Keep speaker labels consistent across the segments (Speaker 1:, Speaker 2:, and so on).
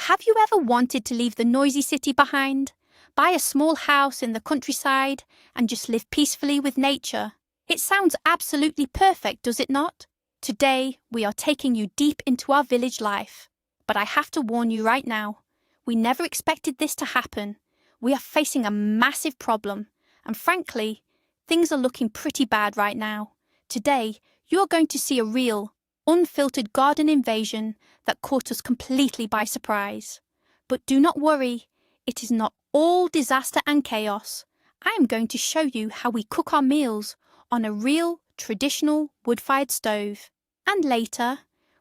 Speaker 1: Have you ever wanted to leave the noisy city behind, buy a small house in the countryside, and just live peacefully with nature? It sounds absolutely perfect, does it not? Today, we are taking you deep into our village life. But I have to warn you right now, we never expected this to happen. We are facing a massive problem, and frankly, things are looking pretty bad right now. Today, you're going to see a real, unfiltered garden invasion that caught us completely by surprise. But do not worry, it is not all disaster and chaos. I am going to show you how we cook our meals on a real, traditional wood-fired stove. And later,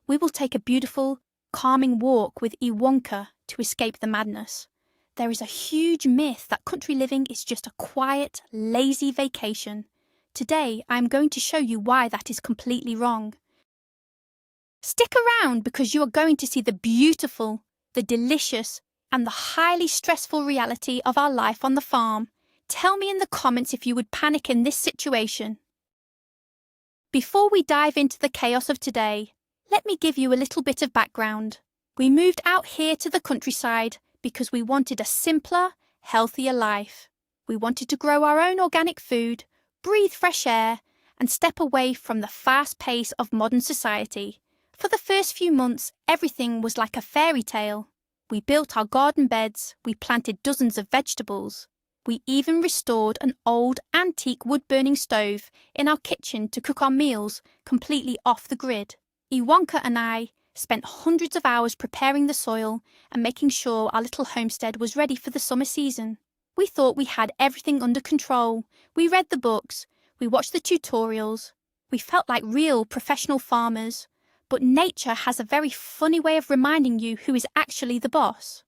Speaker 1: we will take a beautiful, calming walk with Iwonka to escape the madness. There is a huge myth that country living is just a quiet, lazy vacation. Today, I am going to show you why that is completely wrong. Stick around because you are going to see the beautiful, the delicious, and the highly stressful reality of our life on the farm. Tell me in the comments if you would panic in this situation. Before we dive into the chaos of today, let me give you a little bit of background. We moved out here to the countryside because we wanted a simpler, healthier life. We wanted to grow our own organic food, breathe fresh air, and step away from the fast pace of modern society. For the first few months, everything was like a fairy tale. We built our garden beds, we planted dozens of vegetables. We even restored an old, antique wood-burning stove in our kitchen to cook our meals completely off the grid. Iwonka and I spent hundreds of hours preparing the soil and making sure our little homestead was ready for the summer season. We thought we had everything under control. We read the books, we watched the tutorials. We felt like real professional farmers. But nature has a very funny way of reminding you who is actually the boss.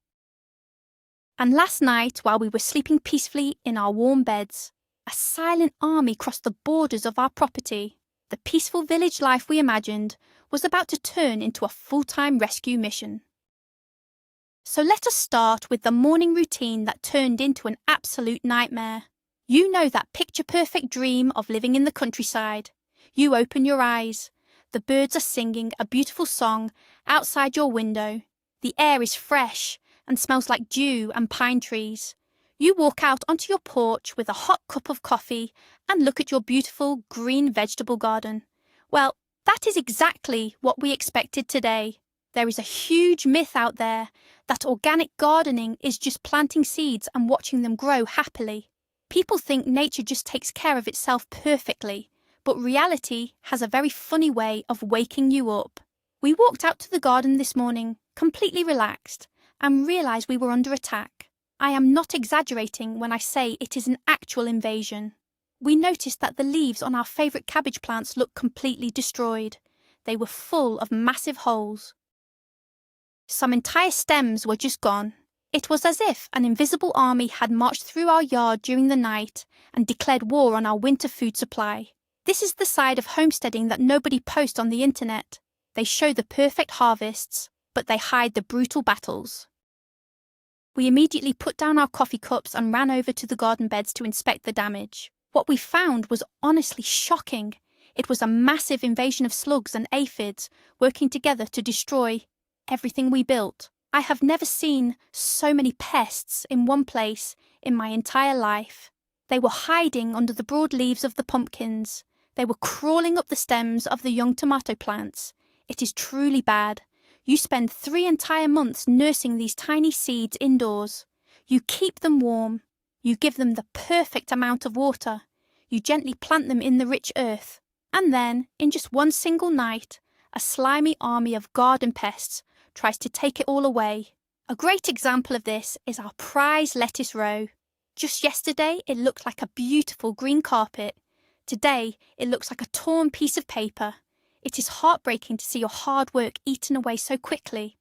Speaker 1: And last night, while we were sleeping peacefully in our warm beds, a silent army crossed the borders of our property. The peaceful village life we imagined was about to turn into a full-time rescue mission. So let us start with the morning routine that turned into an absolute nightmare. You know that picture-perfect dream of living in the countryside. You open your eyes. The birds are singing a beautiful song outside your window. The air is fresh and smells like dew and pine trees. You walk out onto your porch with a hot cup of coffee and look at your beautiful green vegetable garden. Well, that is exactly what we expected today. There is a huge myth out there that organic gardening is just planting seeds and watching them grow happily. People think nature just takes care of itself perfectly. But reality has a very funny way of waking you up. We walked out to the garden this morning, completely relaxed, and realised we were under attack. I am not exaggerating when I say it is an actual invasion. We noticed that the leaves on our favourite cabbage plants looked completely destroyed. They were full of massive holes. Some entire stems were just gone. It was as if an invisible army had marched through our yard during the night and declared war on our winter food supply. This is the side of homesteading that nobody posts on the internet. They show the perfect harvests, but they hide the brutal battles. We immediately put down our coffee cups and ran over to the garden beds to inspect the damage. What we found was honestly shocking. It was a massive invasion of slugs and aphids working together to destroy everything we built. I have never seen so many pests in one place in my entire life. They were hiding under the broad leaves of the pumpkins. They were crawling up the stems of the young tomato plants. It is truly bad. You spend 3 entire months nursing these tiny seeds indoors. You keep them warm. You give them the perfect amount of water. You gently plant them in the rich earth. And then, in just one single night, a slimy army of garden pests tries to take it all away. A great example of this is our prize lettuce row. Just yesterday, it looked like a beautiful green carpet. Today, it looks like a torn piece of paper. It is heartbreaking to see your hard work eaten away so quickly.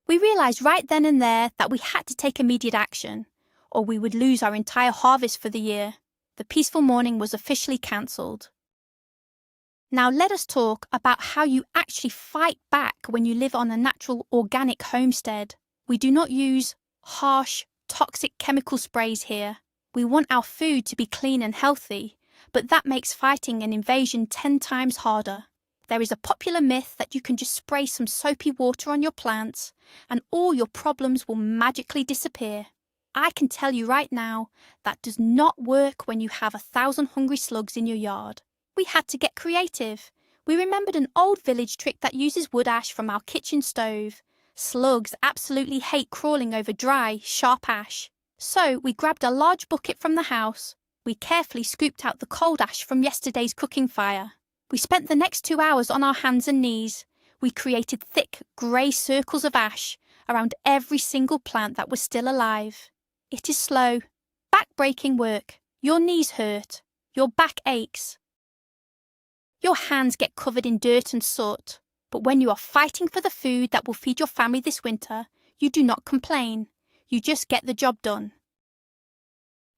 Speaker 1: We realised right then and there that we had to take immediate action, or we would lose our entire harvest for the year. The peaceful morning was officially cancelled. Now let us talk about how you actually fight back when you live on a natural organic homestead. We do not use harsh, toxic chemical sprays here. We want our food to be clean and healthy, but that makes fighting an invasion 10 times harder. There is a popular myth that you can just spray some soapy water on your plants and all your problems will magically disappear. I can tell you right now, that does not work when you have 1,000 hungry slugs in your yard. We had to get creative. We remembered an old village trick that uses wood ash from our kitchen stove. Slugs absolutely hate crawling over dry, sharp ash. So we grabbed a large bucket from the house. We carefully scooped out the cold ash from yesterday's cooking fire. We spent the next 2 hours on our hands and knees. We created thick, grey circles of ash around every single plant that was still alive. It is slow, back-breaking work. Your knees hurt. Your back aches. Your hands get covered in dirt and soot. But when you are fighting for the food that will feed your family this winter, you do not complain. You just get the job done.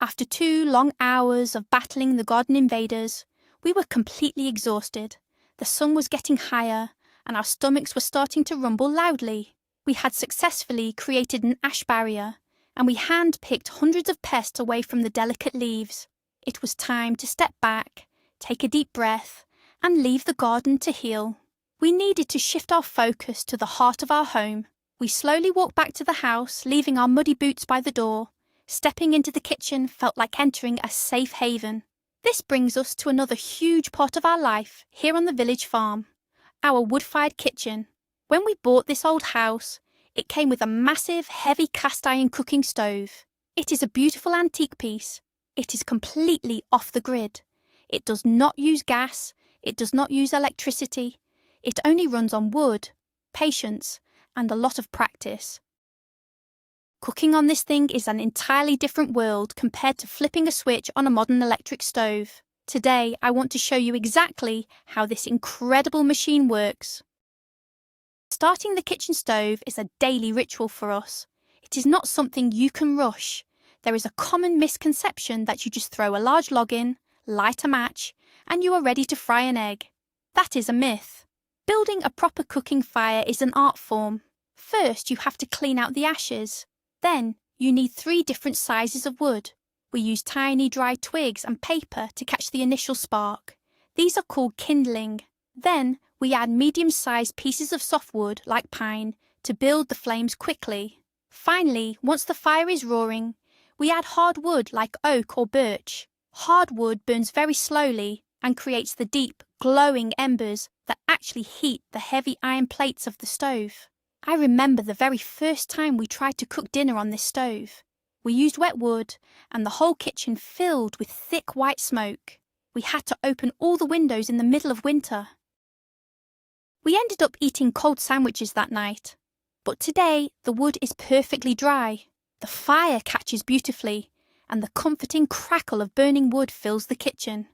Speaker 1: After 2 long hours of battling the garden invaders, we were completely exhausted. The sun was getting higher, and our stomachs were starting to rumble loudly. We had successfully created an ash barrier, and we hand-picked hundreds of pests away from the delicate leaves. It was time to step back, take a deep breath, and leave the garden to heal. We needed to shift our focus to the heart of our home. We slowly walked back to the house, leaving our muddy boots by the door. Stepping into the kitchen felt like entering a safe haven. This brings us to another huge part of our life here on the village farm, our wood-fired kitchen. When we bought this old house, it came with a massive, heavy cast-iron cooking stove. It is a beautiful antique piece. It is completely off the grid. It does not use gas. It does not use electricity. It only runs on wood, patience, and a lot of practice. Cooking on this thing is an entirely different world compared to flipping a switch on a modern electric stove. Today, I want to show you exactly how this incredible machine works. Starting the kitchen stove is a daily ritual for us. It is not something you can rush. There is a common misconception that you just throw a large log in, light a match, and you are ready to fry an egg. That is a myth. Building a proper cooking fire is an art form. First, you have to clean out the ashes. Then, you need 3 different sizes of wood. We use tiny dry twigs and paper to catch the initial spark. These are called kindling. Then, we add medium-sized pieces of softwood, like pine, to build the flames quickly. Finally, once the fire is roaring, we add hard wood like oak or birch. Hard wood burns very slowly and creates the deep, glowing embers that actually heat the heavy iron plates of the stove. I remember the very first time we tried to cook dinner on this stove. We used wet wood, and the whole kitchen filled with thick white smoke. We had to open all the windows in the middle of winter. We ended up eating cold sandwiches that night. But today, the wood is perfectly dry. The fire catches beautifully, and the comforting crackle of burning wood fills the kitchen.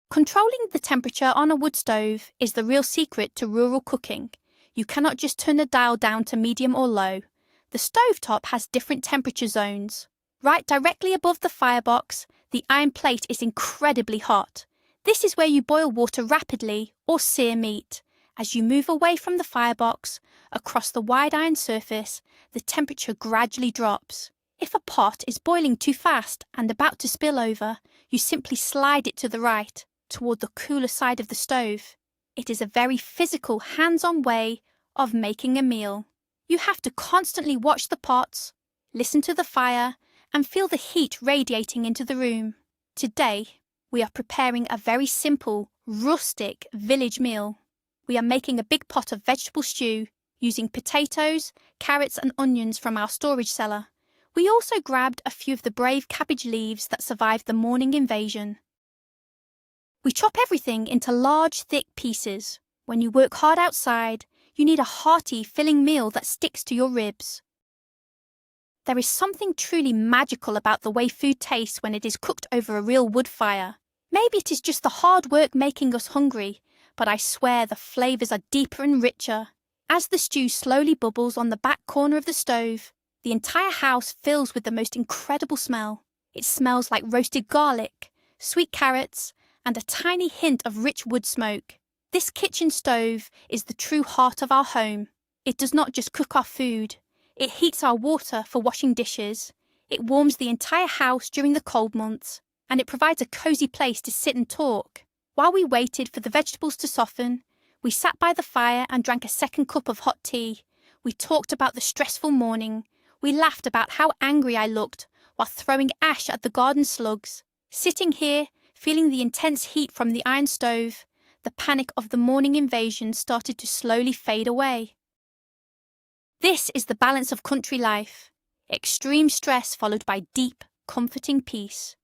Speaker 1: Controlling the temperature on a wood stove is the real secret to rural cooking. You cannot just turn the dial down to medium or low. The stovetop has different temperature zones. Right directly above the firebox, the iron plate is incredibly hot. This is where you boil water rapidly or sear meat. As you move away from the firebox, across the wide iron surface, the temperature gradually drops. If a pot is boiling too fast and about to spill over, you simply slide it to the right, toward the cooler side of the stove. It is a very physical, hands-on way of making a meal. You have to constantly watch the pots, listen to the fire, and feel the heat radiating into the room. Today, we are preparing a very simple, rustic village meal. We are making a big pot of vegetable stew using potatoes, carrots, and onions from our storage cellar. We also grabbed a few of the brave cabbage leaves that survived the morning invasion. We chop everything into large, thick pieces. When you work hard outside, you need a hearty, filling meal that sticks to your ribs. There is something truly magical about the way food tastes when it is cooked over a real wood fire. Maybe it is just the hard work making us hungry, but I swear the flavours are deeper and richer. As the stew slowly bubbles on the back corner of the stove, the entire house fills with the most incredible smell. It smells like roasted garlic, sweet carrots, and a tiny hint of rich wood smoke. This kitchen stove is the true heart of our home. It does not just cook our food. It heats our water for washing dishes. It warms the entire house during the cold months. And it provides a cozy place to sit and talk. While we waited for the vegetables to soften, we sat by the fire and drank a second cup of hot tea. We talked about the stressful morning. We laughed about how angry I looked while throwing ash at the garden slugs. Sitting here, feeling the intense heat from the iron stove, the panic of the morning invasion started to slowly fade away. This is the balance of country life. Extreme stress followed by deep, comforting peace.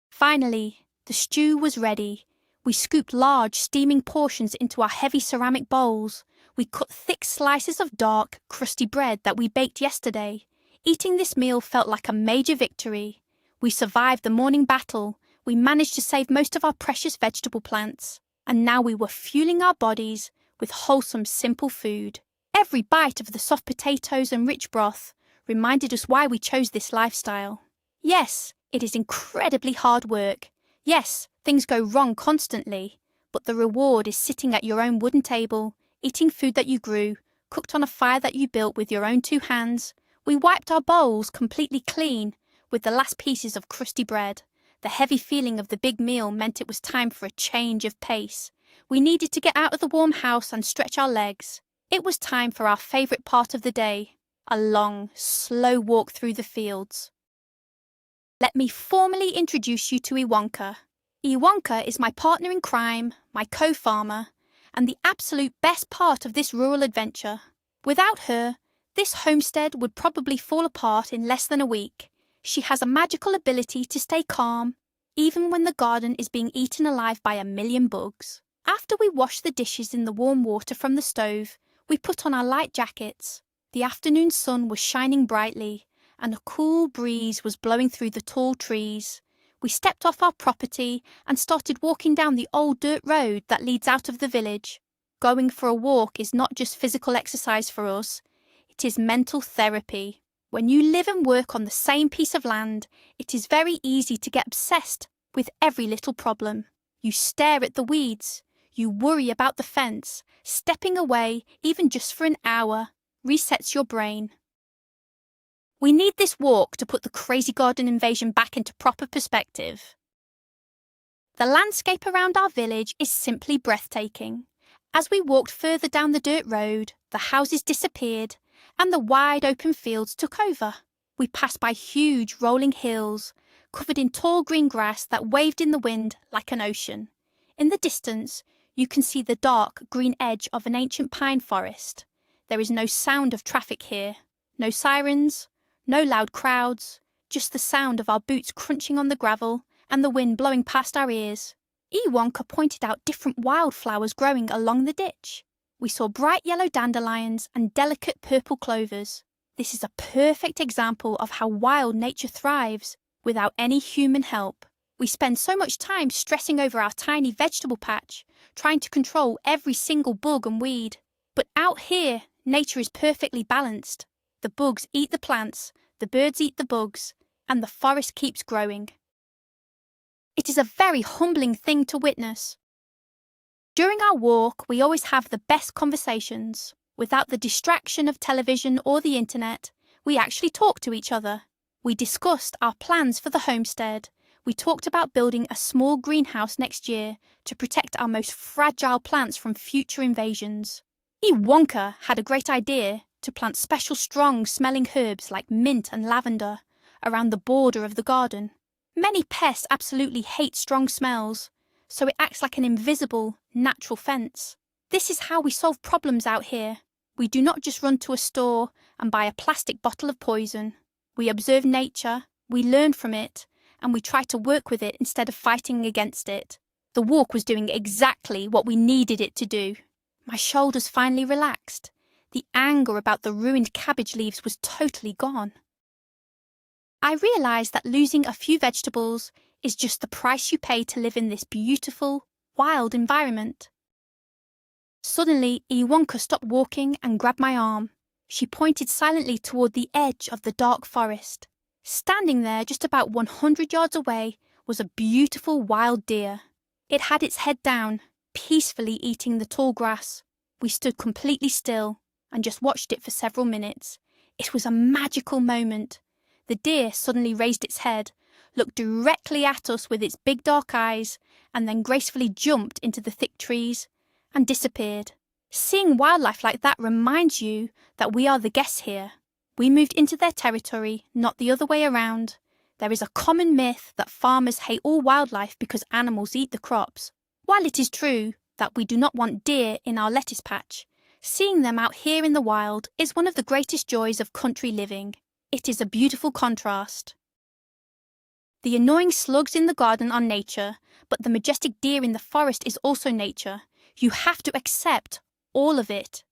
Speaker 1: Finally, the stew was ready. We scooped large, steaming portions into our heavy ceramic bowls. We cut thick slices of dark, crusty bread that we baked yesterday. Eating this meal felt like a major victory. We survived the morning battle. We managed to save most of our precious vegetable plants. And now we were fueling our bodies with wholesome, simple food. Every bite of the soft potatoes and rich broth reminded us why we chose this lifestyle. Yes, it is incredibly hard work. Yes, things go wrong constantly, but the reward is sitting at your own wooden table, eating food that you grew, cooked on a fire that you built with your own 2 hands. We wiped our bowls completely clean with the last pieces of crusty bread. The heavy feeling of the big meal meant it was time for a change of pace. We needed to get out of the warm house and stretch our legs. It was time for our favourite part of the day, a long, slow walk through the fields. Let me formally introduce you to Iwonka. Iwonka is my partner in crime, my co-farmer, and the absolute best part of this rural adventure. Without her, this homestead would probably fall apart in less than a week. She has a magical ability to stay calm, even when the garden is being eaten alive by a million bugs. After we washed the dishes in the warm water from the stove, we put on our light jackets. The afternoon sun was shining brightly, and a cool breeze was blowing through the tall trees. We stepped off our property and started walking down the old dirt road that leads out of the village. Going for a walk is not just physical exercise for us, it is mental therapy. When you live and work on the same piece of land, it is very easy to get obsessed with every little problem. You stare at the weeds, you worry about the fence. Stepping away, even just for an hour, resets your brain. We need this walk to put the crazy garden invasion back into proper perspective. The landscape around our village is simply breathtaking. As we walked further down the dirt road, the houses disappeared and the wide open fields took over. We passed by huge rolling hills, covered in tall green grass that waved in the wind like an ocean. In the distance, you can see the dark green edge of an ancient pine forest. There is no sound of traffic here, no sirens, no loud crowds, just the sound of our boots crunching on the gravel and the wind blowing past our ears. Iwonka pointed out different wildflowers growing along the ditch. We saw bright yellow dandelions and delicate purple clovers. This is a perfect example of how wild nature thrives without any human help. We spend so much time stressing over our tiny vegetable patch, trying to control every single bug and weed. But out here, nature is perfectly balanced. The bugs eat the plants, the birds eat the bugs, and the forest keeps growing. It is a very humbling thing to witness. During our walk, we always have the best conversations. Without the distraction of television or the internet, we actually talk to each other. We discussed our plans for the homestead. We talked about building a small greenhouse next year to protect our most fragile plants from future invasions. Iwonka had a great idea to plant special strong-smelling herbs like mint and lavender around the border of the garden. Many pests absolutely hate strong smells, so it acts like an invisible, natural fence. This is how we solve problems out here. We do not just run to a store and buy a plastic bottle of poison. We observe nature, we learn from it, and we try to work with it instead of fighting against it. The walk was doing exactly what we needed it to do. My shoulders finally relaxed. The anger about the ruined cabbage leaves was totally gone. I realised that losing a few vegetables is just the price you pay to live in this beautiful, wild environment. Suddenly, Iwonka stopped walking and grabbed my arm. She pointed silently toward the edge of the dark forest. Standing there just about 100 yards away was a beautiful wild deer. It had its head down, peacefully eating the tall grass. We stood completely still and just watched it for several minutes. It was a magical moment. The deer suddenly raised its head, looked directly at us with its big dark eyes, and then gracefully jumped into the thick trees and disappeared. Seeing wildlife like that reminds you that we are the guests here. We moved into their territory, not the other way around. There is a common myth that farmers hate all wildlife because animals eat the crops. While it is true that we do not want deer in our lettuce patch, seeing them out here in the wild is one of the greatest joys of country living. It is a beautiful contrast. The annoying slugs in the garden are nature, but the majestic deer in the forest is also nature. You have to accept all of it.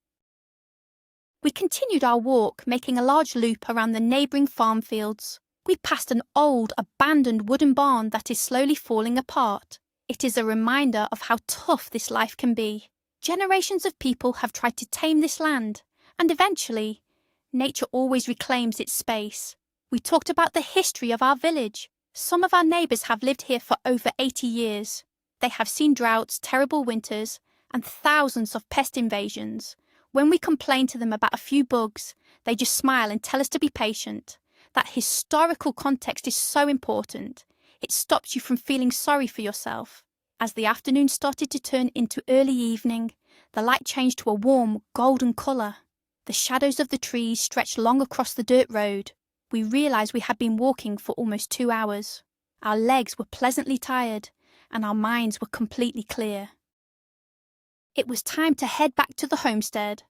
Speaker 1: We continued our walk, making a large loop around the neighbouring farm fields. We passed an old, abandoned wooden barn that is slowly falling apart. It is a reminder of how tough this life can be. Generations of people have tried to tame this land, and eventually, nature always reclaims its space. We talked about the history of our village. Some of our neighbours have lived here for over 80 years. They have seen droughts, terrible winters, and thousands of pest invasions. When we complain to them about a few bugs, they just smile and tell us to be patient. That historical context is so important. It stops you from feeling sorry for yourself. As the afternoon started to turn into early evening, the light changed to a warm, golden colour. The shadows of the trees stretched long across the dirt road. We realised we had been walking for almost 2 hours. Our legs were pleasantly tired, and our minds were completely clear. It was time to head back to the homestead.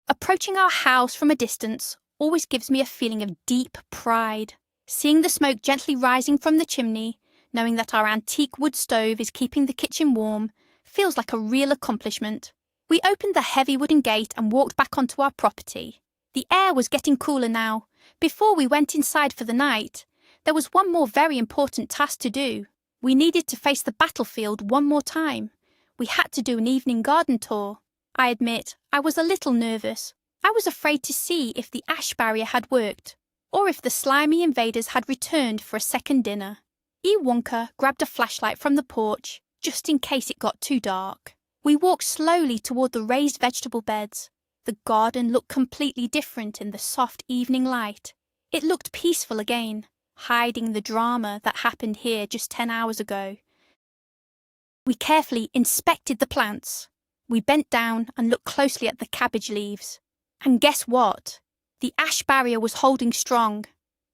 Speaker 1: Approaching our house from a distance always gives me a feeling of deep pride. Seeing the smoke gently rising from the chimney, knowing that our antique wood stove is keeping the kitchen warm, feels like a real accomplishment. We opened the heavy wooden gate and walked back onto our property. The air was getting cooler now. Before we went inside for the night, there was one more very important task to do. We needed to face the battlefield one more time. We had to do an evening garden tour. I admit, I was a little nervous. I was afraid to see if the ash barrier had worked, or if the slimy invaders had returned for a second dinner. Iwonka grabbed a flashlight from the porch, just in case it got too dark. We walked slowly toward the raised vegetable beds. The garden looked completely different in the soft evening light. It looked peaceful again, hiding the drama that happened here just 10 hours ago. We carefully inspected the plants. We bent down and looked closely at the cabbage leaves. And guess what? The ash barrier was holding strong.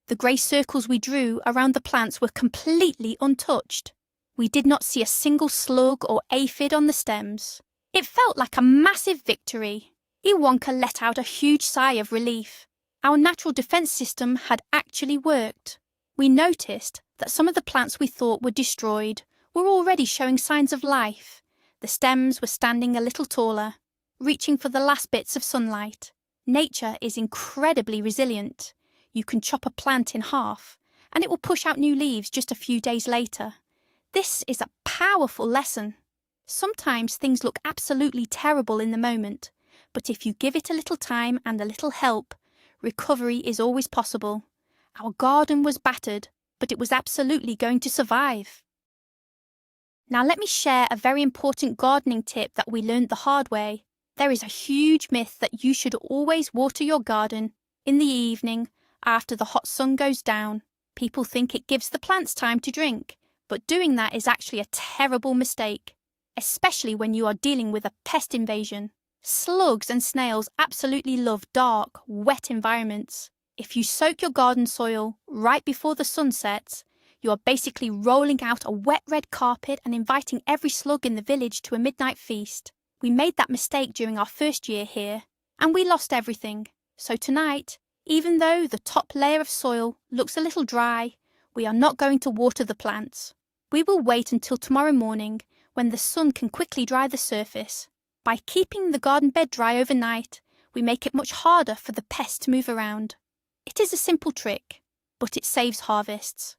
Speaker 1: The grey circles we drew around the plants were completely untouched. We did not see a single slug or aphid on the stems. It felt like a massive victory. Iwonka let out a huge sigh of relief. Our natural defence system had actually worked. We noticed that some of the plants we thought were destroyed were already showing signs of life. The stems were standing a little taller, reaching for the last bits of sunlight. Nature is incredibly resilient. You can chop a plant in half, and it will push out new leaves just a few days later. This is a powerful lesson. Sometimes things look absolutely terrible in the moment, but if you give it a little time and a little help, recovery is always possible. Our garden was battered, but it was absolutely going to survive. Now let me share a very important gardening tip that we learned the hard way. There is a huge myth that you should always water your garden in the evening after the hot sun goes down. People think it gives the plants time to drink, but doing that is actually a terrible mistake, especially when you are dealing with a pest invasion. Slugs and snails absolutely love dark, wet environments. If you soak your garden soil right before the sun sets, you are basically rolling out a wet red carpet and inviting every slug in the village to a midnight feast. We made that mistake during our first year here, and we lost everything. So tonight, even though the top layer of soil looks a little dry, we are not going to water the plants. We will wait until tomorrow morning when the sun can quickly dry the surface. By keeping the garden bed dry overnight, we make it much harder for the pests to move around. It is a simple trick, but it saves harvests.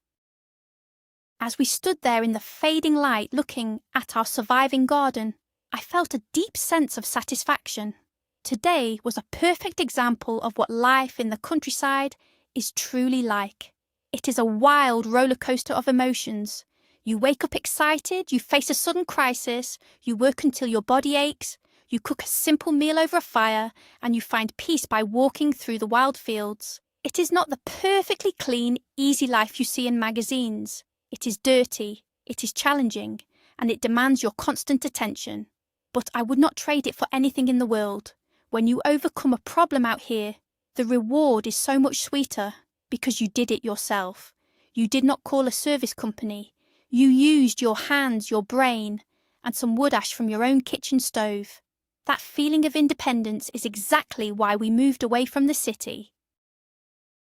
Speaker 1: As we stood there in the fading light looking at our surviving garden, I felt a deep sense of satisfaction. Today was a perfect example of what life in the countryside is truly like. It is a wild roller coaster of emotions. You wake up excited, you face a sudden crisis, you work until your body aches, you cook a simple meal over a fire, and you find peace by walking through the wild fields. It is not the perfectly clean, easy life you see in magazines. It is dirty, it is challenging, and it demands your constant attention. But I would not trade it for anything in the world. When you overcome a problem out here, the reward is so much sweeter because you did it yourself. You did not call a service company. You used your hands, your brain, and some wood ash from your own kitchen stove. That feeling of independence is exactly why we moved away from the city.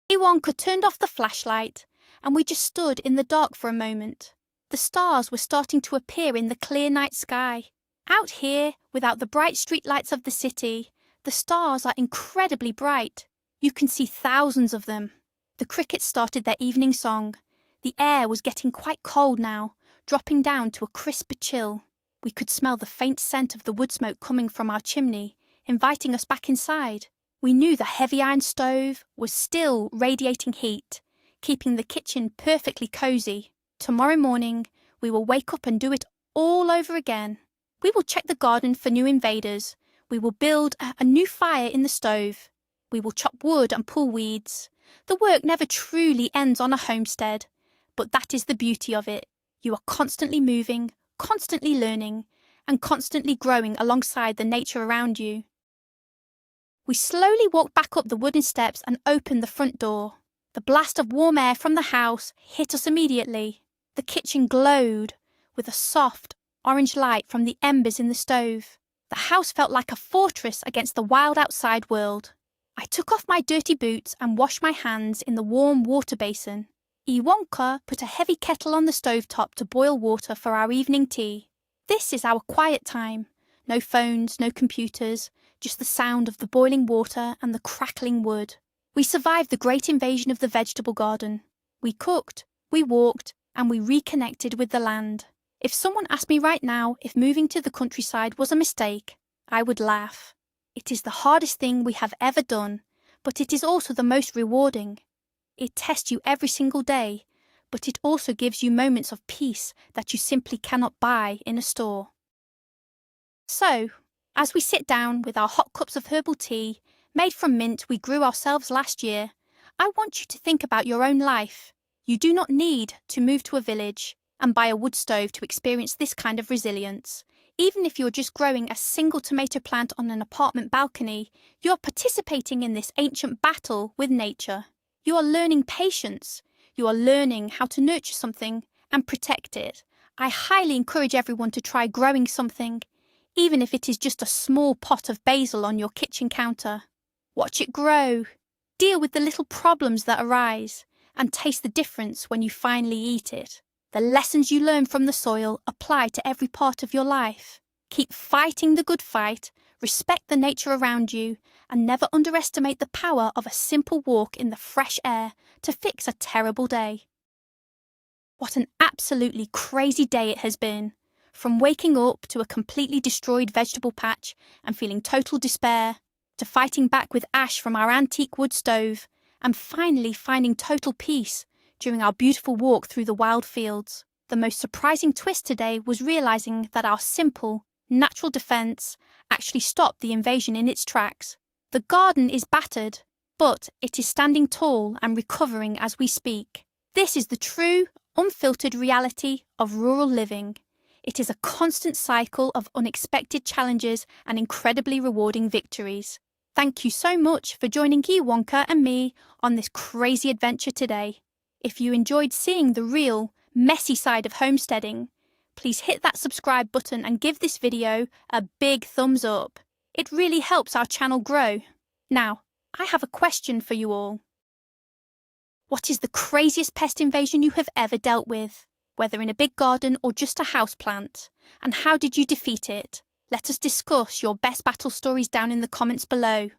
Speaker 1: Iwonka turned off the flashlight, and we just stood in the dark for a moment. The stars were starting to appear in the clear night sky. Out here, without the bright streetlights of the city, the stars are incredibly bright. You can see thousands of them. The crickets started their evening song. The air was getting quite cold now, dropping down to a crisp chill. We could smell the faint scent of the wood smoke coming from our chimney, inviting us back inside. We knew the heavy iron stove was still radiating heat, keeping the kitchen perfectly cosy. Tomorrow morning, we will wake up and do it all over again. We will check the garden for new invaders. We will build a new fire in the stove. We will chop wood and pull weeds. The work never truly ends on a homestead, but that is the beauty of it. You are constantly moving, constantly learning, and constantly growing alongside the nature around you. We slowly walked back up the wooden steps and opened the front door. The blast of warm air from the house hit us immediately. The kitchen glowed with a soft, orange light from the embers in the stove. The house felt like a fortress against the wild outside world. I took off my dirty boots and washed my hands in the warm water basin. Iwonka put a heavy kettle on the stovetop to boil water for our evening tea. This is our quiet time. No phones, no computers, just the sound of the boiling water and the crackling wood. We survived the great invasion of the vegetable garden. We cooked, we walked, and we reconnected with the land. If someone asked me right now if moving to the countryside was a mistake, I would laugh. It is the hardest thing we have ever done, but it is also the most rewarding. It tests you every single day, but it also gives you moments of peace that you simply cannot buy in a store. So, as we sit down with our hot cups of herbal tea, made from mint we grew ourselves last year, I want you to think about your own life. You do not need to move to a village and buy a wood stove to experience this kind of resilience. Even if you're just growing a single tomato plant on an apartment balcony, you're participating in this ancient battle with nature. You are learning patience. You are learning how to nurture something and protect it. I highly encourage everyone to try growing something, even if it is just a small pot of basil on your kitchen counter. Watch it grow. Deal with the little problems that arise, and taste the difference when you finally eat it. The lessons you learn from the soil apply to every part of your life. Keep fighting the good fight, respect the nature around you, and never underestimate the power of a simple walk in the fresh air to fix a terrible day. What an absolutely crazy day it has been. From waking up to a completely destroyed vegetable patch and feeling total despair, to fighting back with ash from our antique wood stove, and finally finding total peace during our beautiful walk through the wild fields. The most surprising twist today was realizing that our simple, natural defense actually stopped the invasion in its tracks. The garden is battered, but it is standing tall and recovering as we speak. This is the true, unfiltered reality of rural living. It is a constant cycle of unexpected challenges and incredibly rewarding victories. Thank you so much for joining Iwonka and me on this crazy adventure today. If you enjoyed seeing the real, messy side of homesteading, please hit that subscribe button and give this video a big thumbs up. It really helps our channel grow. Now, I have a question for you all. What is the craziest pest invasion you have ever dealt with, whether in a big garden or just a houseplant? And how did you defeat it? Let us discuss your best battle stories down in the comments below.